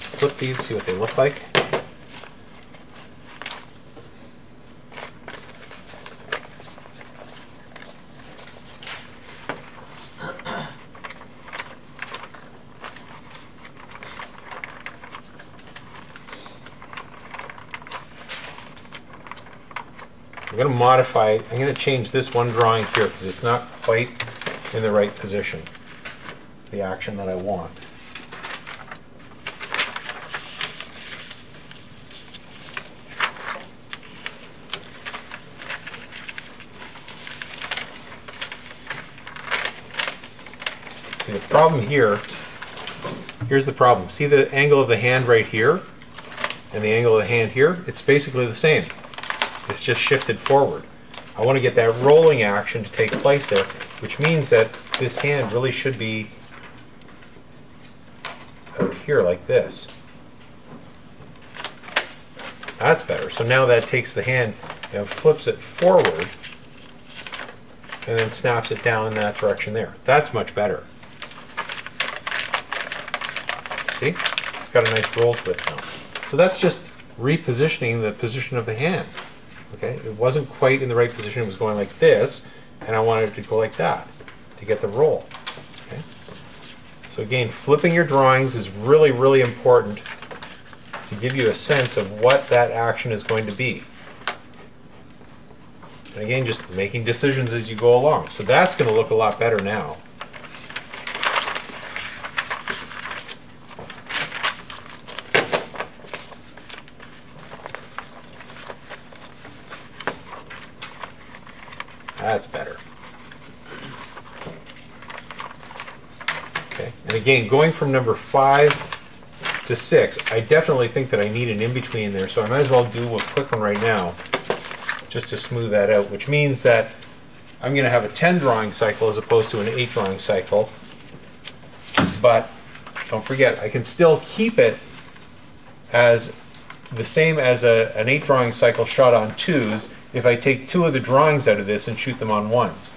Let's flip these, see what they look like. I'm going to modify, I'm going to change this one drawing here because it's not quite in the right position, the action that I want. See, the problem here, here's the problem. See the angle of the hand right here and the angle of the hand here? It's basically the same. It's just shifted forward. I want to get that rolling action to take place there, which means that this hand really should be out here like this. That's better. So now that takes the hand and flips it forward and then snaps it down in that direction there. That's much better. See? It's got a nice roll to it now. So that's just repositioning the position of the hand. Okay, it wasn't quite in the right position. It was going like this, and I wanted it to go like that to get the roll. Okay, so again, flipping your drawings is really, really important to give you a sense of what that action is going to be. And again, just making decisions as you go along. So that's going to look a lot better now. That's better. Okay, and again, going from number 5 to 6, I definitely think that I need an in-between there, so I might as well do a quick one right now, just to smooth that out, which means that I'm going to have a 10 drawing cycle as opposed to an 8 drawing cycle, but don't forget, I can still keep it as the same as an 8 drawing cycle shot on 2s if I take 2 of the drawings out of this and shoot them on 1s.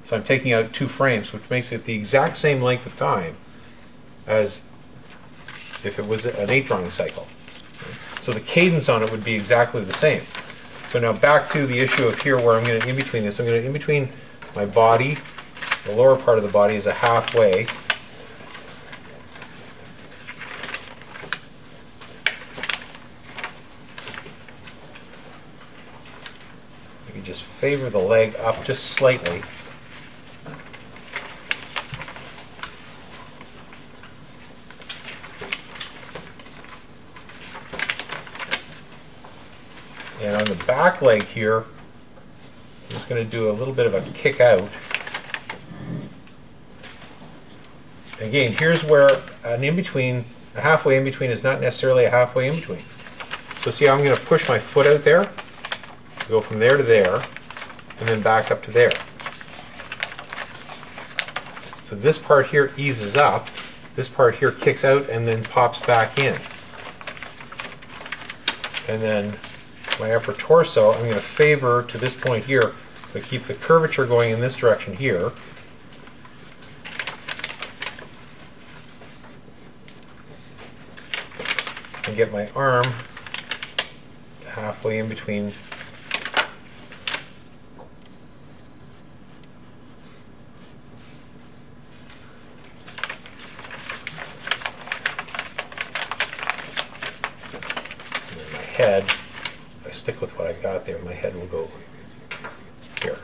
So I'm taking out 2 frames, which makes it the exact same length of time as if it was an 8 drawing cycle. So the cadence on it would be exactly the same. So now back to the issue of here where I'm going to in-between this. I'm going to in-between my body. The lower part of the body is a halfway. Just favor the leg up just slightly. And on the back leg here, I'm just going to do a little bit of a kick out. Again, here's where an in-between, a halfway in-between is not necessarily a halfway in-between. So see how I'm going to push my foot out there? Go from there to there, and then back up to there. So this part here eases up, this part here kicks out and then pops back in. And then my upper torso, I'm going to favor to this point here, but keep the curvature going in this direction here. And get my arm halfway in between head. If I stick with what I got there, my head will go here.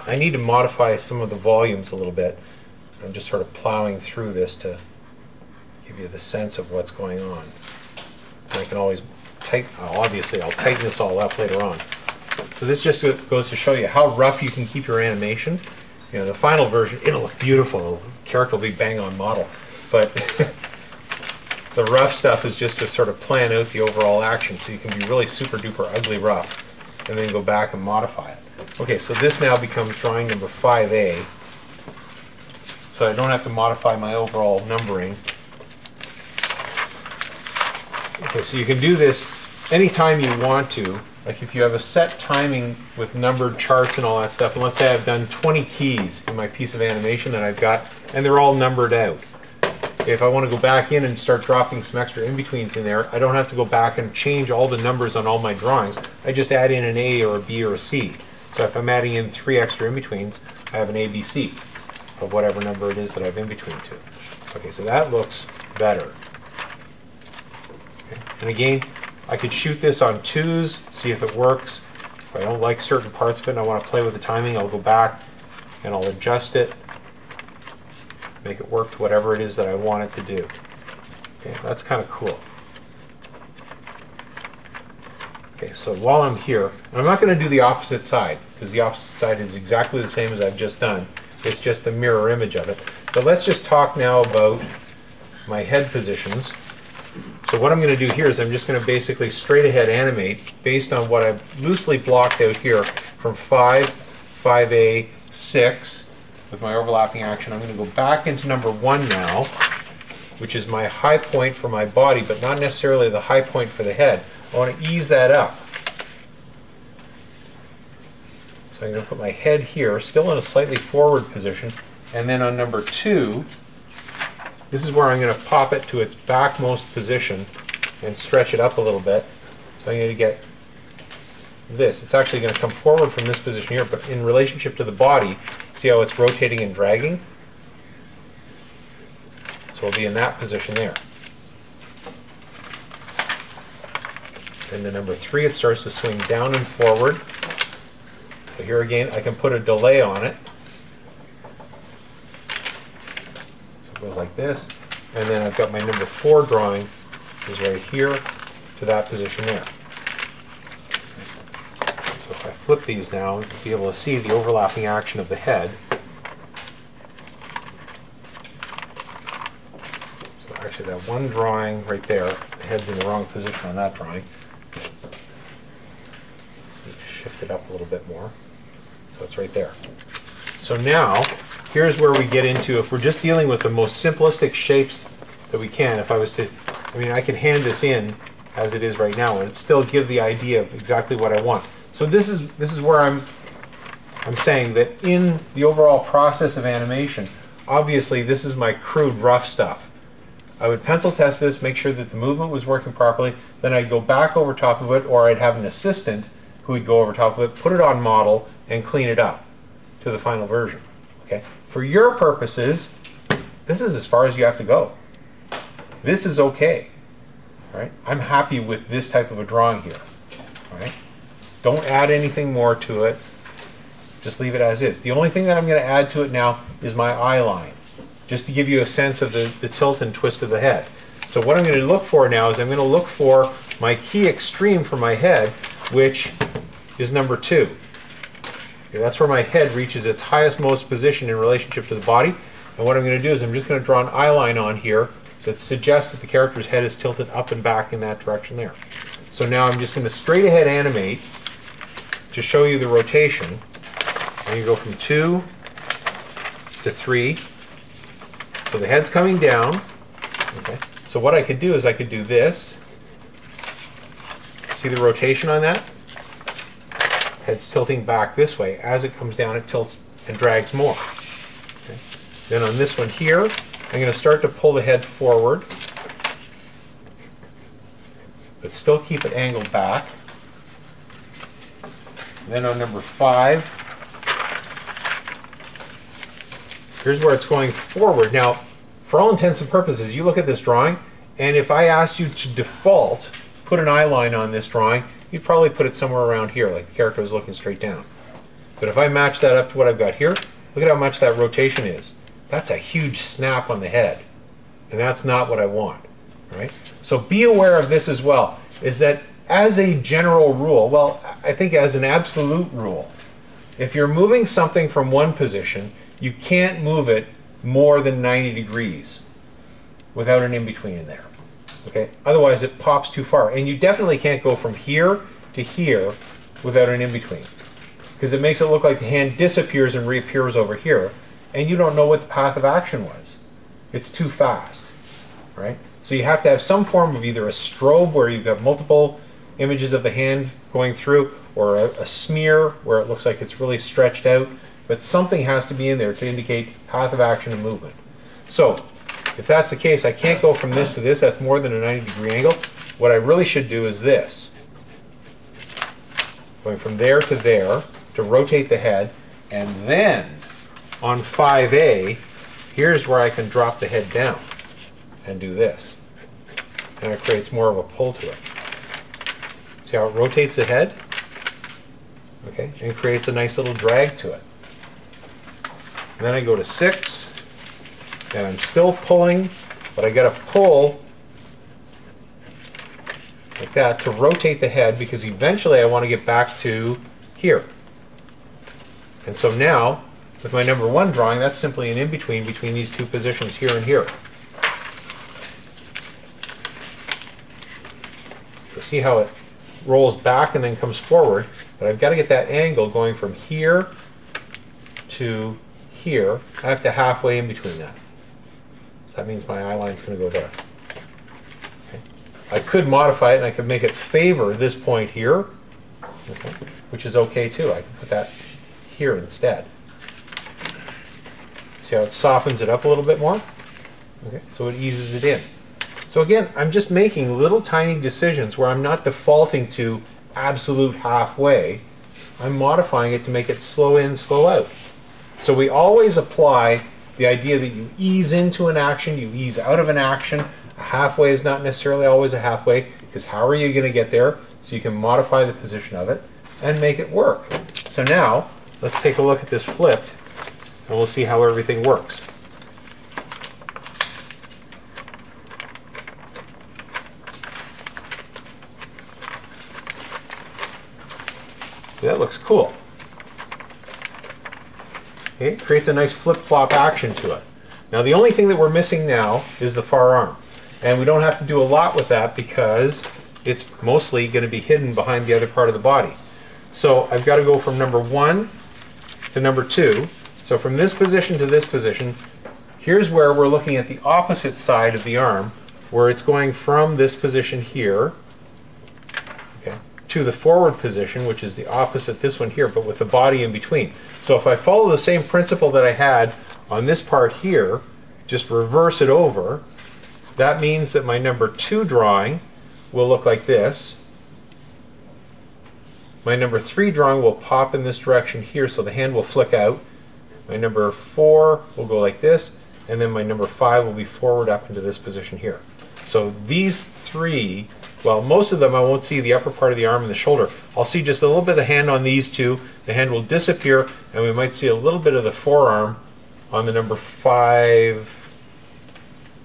I need to modify some of the volumes a little bit. I'm just sort of plowing through this to give you the sense of what's going on. And I can always obviously I'll tighten this all up later on. So this just goes to show you how rough you can keep your animation. You know, the final version, it'll look beautiful. The character will be bang on model. But the rough stuff is just to sort of plan out the overall action, so you can be really super duper ugly rough and then go back and modify it. Okay, so this now becomes drawing number 5A. So I don't have to modify my overall numbering. Okay, so you can do this anytime you want to. like if you have a set timing with numbered charts and all that stuff, and let's say I've done 20 keys in my piece of animation that I've got, and they're all numbered out. If I want to go back in and start dropping some extra in-betweens in there, I don't have to go back and change all the numbers on all my drawings. I just add in an A or a B or a C. So if I'm adding in 3 extra in-betweens, I have an ABC of whatever number it is that I've in-between to. Okay, so that looks better. Okay. And again, I could shoot this on 2s, see if it works. If I don't like certain parts of it and I want to play with the timing, I'll go back and I'll adjust it, make it work to whatever it is that I want it to do. Okay, that's kind of cool. Okay, so while I'm here, and I'm not going to do the opposite side, because the opposite side is exactly the same as I've just done. It's just the mirror image of it. But let's just talk now about my head positions. So what I'm going to do here is I'm just going to basically straight ahead animate based on what I've loosely blocked out here from 5, 5A, 6 with my overlapping action. I'm going to go back into number 1 now, which is my high point for my body, but not necessarily the high point for the head. I want to ease that up. So I'm going to put my head here, still in a slightly forward position, and then on number 2, this is where I'm going to pop it to its backmost position and stretch it up a little bit. So I'm going to get this. It's actually going to come forward from this position here, but in relationship to the body, see how it's rotating and dragging? So it'll be in that position there. Then to number 3, it starts to swing down and forward. So here again, I can put a delay on it. So it goes like this. And then I've got my number 4 drawing is right here to that position there. So if I flip these now, you'll be able to see the overlapping action of the head. So actually that one drawing right there, the head's in the wrong position on that drawing. Shift it up a little bit more. So it's right there. So now, here's where we get into, if we're just dealing with the most simplistic shapes that we can, if I was to, I mean, I can hand this in as it is right now and it still give the idea of exactly what I want. So this is where I'm saying that in the overall process of animation, obviously this is my crude rough stuff. I would pencil test this, make sure that the movement was working properly, then I'd go back over top of it, or I'd have an assistant who would go over top of it, put it on model, and clean it up to the final version. Okay? For your purposes, this is as far as you have to go. This is okay. Right? I'm happy with this type of a drawing here. Right? Don't add anything more to it. Just leave it as is. The only thing that I'm going to add to it now is my eye line, just to give you a sense of the tilt and twist of the head. So what I'm going to look for now is I'm going to look for my key extreme for my head, which is number 2. Okay, that's where my head reaches its highest most position in relationship to the body. And what I'm going to do is I'm just going to draw an eye line on here that suggests that the character's head is tilted up and back in that direction there. So now I'm just going to straight ahead animate to show you the rotation. And you go from 2 to 3. So the head's coming down. Okay. So what I could do is I could do this. See the rotation on that? Head's tilting back this way. As it comes down, it tilts and drags more. Okay. Then on this one here, I'm going to start to pull the head forward, but still keep it angled back. Then on number 5, here's where it's going forward. Now, for all intents and purposes, you look at this drawing, and if I asked you to default, put an eye line on this drawing, you'd probably put it somewhere around here, like the character was looking straight down. But if I match that up to what I've got here, look at how much that rotation is. That's a huge snap on the head, and that's not what I want. Right? So be aware of this as well, is that as a general rule, well, I think as an absolute rule, if you're moving something from one position, you can't move it more than 90 degrees without an in-between in there. Okay? Otherwise it pops too far. And you definitely can't go from here to here without an in-between, because it makes it look like the hand disappears and reappears over here, and you don't know what the path of action was. It's too fast. Right? So you have to have some form of either a strobe where you've got multiple images of the hand going through, or a smear where it looks like it's really stretched out, but something has to be in there to indicate path of action and movement. So if that's the case, I can't go from this to this. That's more than a 90-degree angle. What I really should do is this. Going from there to rotate the head, and then on 5A, here's where I can drop the head down and do this. And it creates more of a pull to it. See how it rotates the head? Okay, and creates a nice little drag to it. And then I go to 6, and I'm still pulling, but I got to pull like that to rotate the head, because eventually I want to get back to here. And so now, with my number 1 drawing, that's simply an in-between between these two positions here and here. So see how it rolls back and then comes forward, but I've got to get that angle going from here to here. I have to halfway in between that. So that means my eye line's going to go there. Okay. I could modify it and I could make it favor this point here, okay, which is okay too. I can put that here instead. See how it softens it up a little bit more? Okay, so it eases it in. So again, I'm just making little tiny decisions where I'm not defaulting to absolute halfway. I'm modifying it to make it slow in, slow out. So we always apply the idea that you ease into an action, you ease out of an action. A halfway is not necessarily always a halfway, because how are you going to get there? So you can modify the position of it and make it work. So now, let's take a look at this flipped, and we'll see how everything works. See, that looks cool. Okay, it creates a nice flip-flop action to it. Now the only thing that we're missing now is the far arm. And we don't have to do a lot with that because it's mostly going to be hidden behind the other part of the body. So I've got to go from number 1 to number 2. So from this position to this position, here's where we're looking at the opposite side of the arm, where it's going from this position here, okay, to the forward position, which is the opposite this one here, but with the body in between. So if I follow the same principle that I had on this part here, just reverse it over, that means that my number 2 drawing will look like this. My number 3 drawing will pop in this direction here, so the hand will flick out. My number 4 will go like this, and then my number 5 will be forward up into this position here. So these 3, well, most of them I won't see the upper part of the arm and the shoulder. I'll see just a little bit of the hand on these 2. The hand will disappear, and we might see a little bit of the forearm on the number 5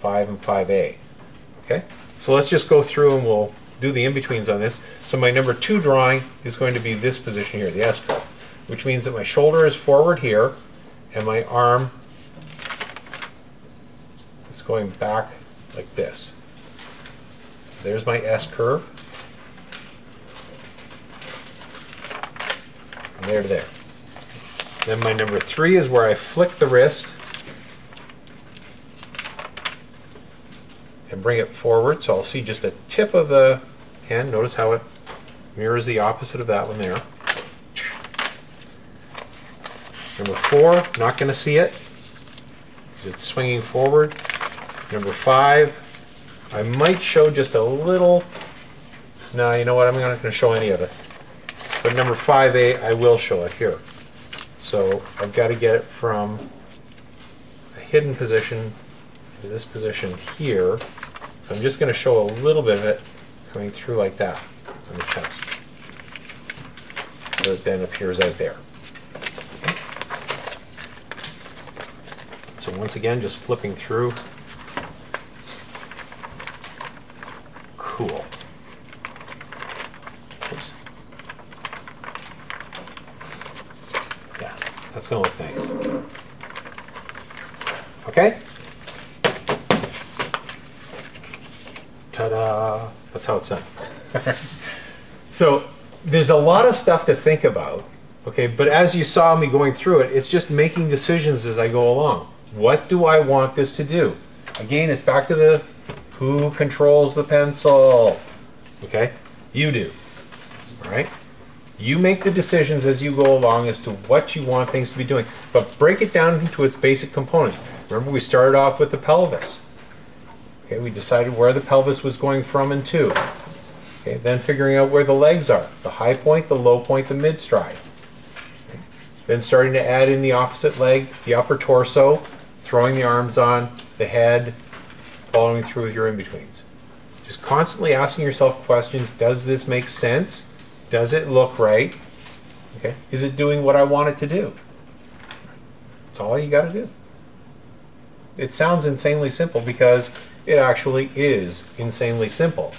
and 5A. Okay, so let's just go through and we'll do the in-betweens on this. So my number 2 drawing is going to be this position here, the S curve, which means that my shoulder is forward here, and my arm is going back like this. So there's my S curve. From there to there. Then my number 3 is where I flick the wrist and bring it forward, so I'll see just a tip of the hand. Notice how it mirrors the opposite of that one there. Number 4, not going to see it because it's swinging forward. Number 5, I might show just a little. No, you know what? I'm not going to show any of it. But number 5A, I will show it here. So I've got to get it from a hidden position to this position here. So I'm just going to show a little bit of it coming through like that on the chest. So it then appears out there. Okay. So once again, just flipping through. Cool. Oops. Yeah, that's going to look nice. Okay? Ta-da! That's how it's done. So there's a lot of stuff to think about, okay? But as you saw me going through it, it's just making decisions as I go along. What do I want this to do? Again, it's back to the who controls the pencil, okay? You do. All right? You make the decisions as you go along as to what you want things to be doing, but break it down into its basic components. Remember, we started off with the pelvis. Okay, we decided where the pelvis was going from and to. Okay, then figuring out where the legs are, the high point, the low point, the mid-stride. Okay. Then starting to add in the opposite leg, the upper torso, throwing the arms on, the head, following through with your in-betweens. Just constantly asking yourself questions. Does this make sense? Does it look right? Okay. Is it doing what I want it to do? That's all you got to do. It sounds insanely simple because it actually is insanely simple.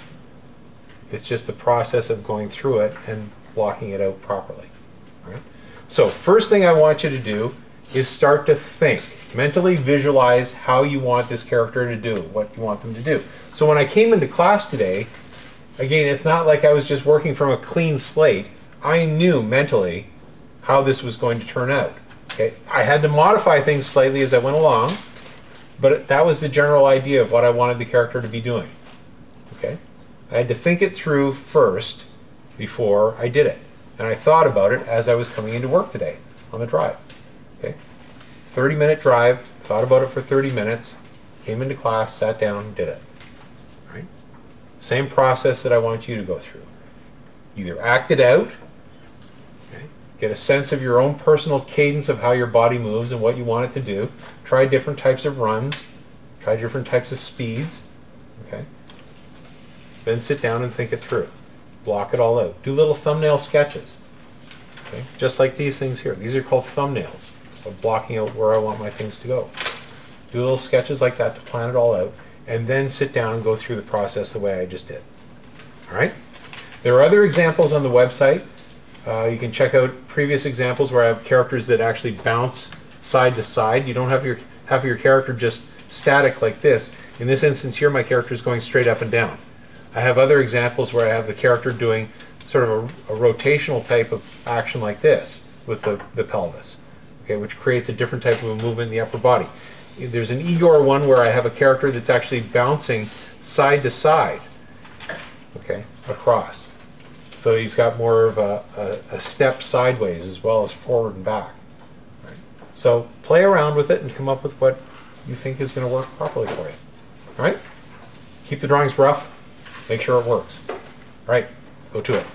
It's just the process of going through it and blocking it out properly. All right? So first thing I want you to do is start to think. Mentally visualize how you want this character to do, what you want them to do. So when I came into class today, again, it's not like I was just working from a clean slate. I knew mentally how this was going to turn out. Okay? I had to modify things slightly as I went along, but that was the general idea of what I wanted the character to be doing. Okay? I had to think it through first before I did it. And I thought about it as I was coming into work today on the drive. Okay? 30-minute drive, thought about it for 30 minutes, came into class, sat down, did it. Right? Same process that I want you to go through. Either act it out, okay, get a sense of your own personal cadence of how your body moves and what you want it to do. Try different types of runs, try different types of speeds. Okay? Then sit down and think it through. Block it all out. Do little thumbnail sketches. Okay? Just like these things here. These are called thumbnails of blocking out where I want my things to go. Do little sketches like that to plan it all out, and then sit down and go through the process the way I just did. All right? There are other examples on the website. You can check out previous examples where I have characters that actually bounce side to side. You don't have your character just static like this. In this instance here, my character is going straight up and down. I have other examples where I have the character doing sort of a rotational type of action like this with the pelvis. Okay, which creates a different type of a movement in the upper body. There's an Igor one where I have a character that's actually bouncing side to side, okay, across. So he's got more of a step sideways as well as forward and back. Right? So play around with it and come up with what you think is going to work properly for you. All right? Keep the drawings rough. Make sure it works. All right, go to it.